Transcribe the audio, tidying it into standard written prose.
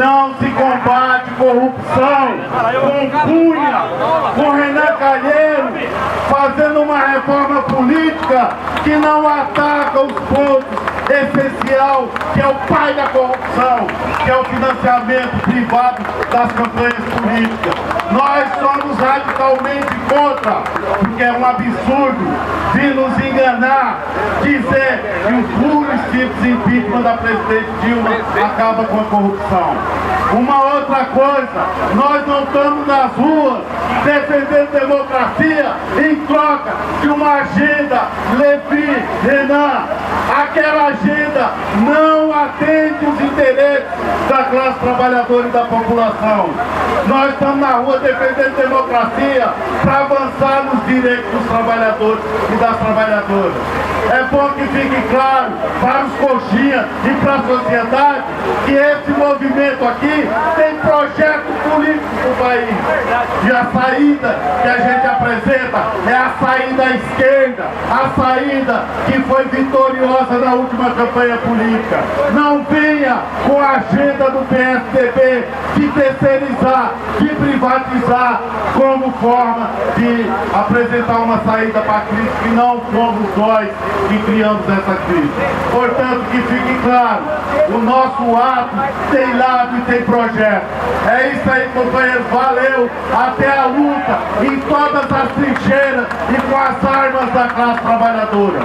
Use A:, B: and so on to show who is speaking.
A: Não se combate corrupção com Cunha, com Renan Calheiros, fazendo uma reforma política que não ataca os pontos essencial, que é o pai da corrupção, que é o financiamento privado das campanhas políticas. Nós somos radicalmente contra, porque é um absurdo de nos enganar, dizer que o puro e simples impeachment da presidente Dilma acaba com a corrupção. Uma outra coisa, nós não estamos nas ruas defendendo democracia em troca de uma agenda Levi, Renan. Aquela agenda não atende os interesses da classe trabalhadora e da população. Nós estamos na rua defendendo democracia para avançar nos direitos dos trabalhadores e das trabalhadoras. É bom que fique claro para os coxinhas e para a sociedade que esse movimento aqui tem projeto político para o país. E a saída que a gente apresenta é a saída à esquerda, a saída que foi vitoriosa na última campanha política. Não venha com a agenda do PSDB de terceirizar, de privatizar como forma de apresentar uma saída para a crise, que não fomos nós que criamos essa crise. Portanto, que fique claro, o nosso ato tem lado e tem projeto. É isso aí, companheiros, valeu, até a luta, em todas as trincheiras e com as armas da classe trabalhadora.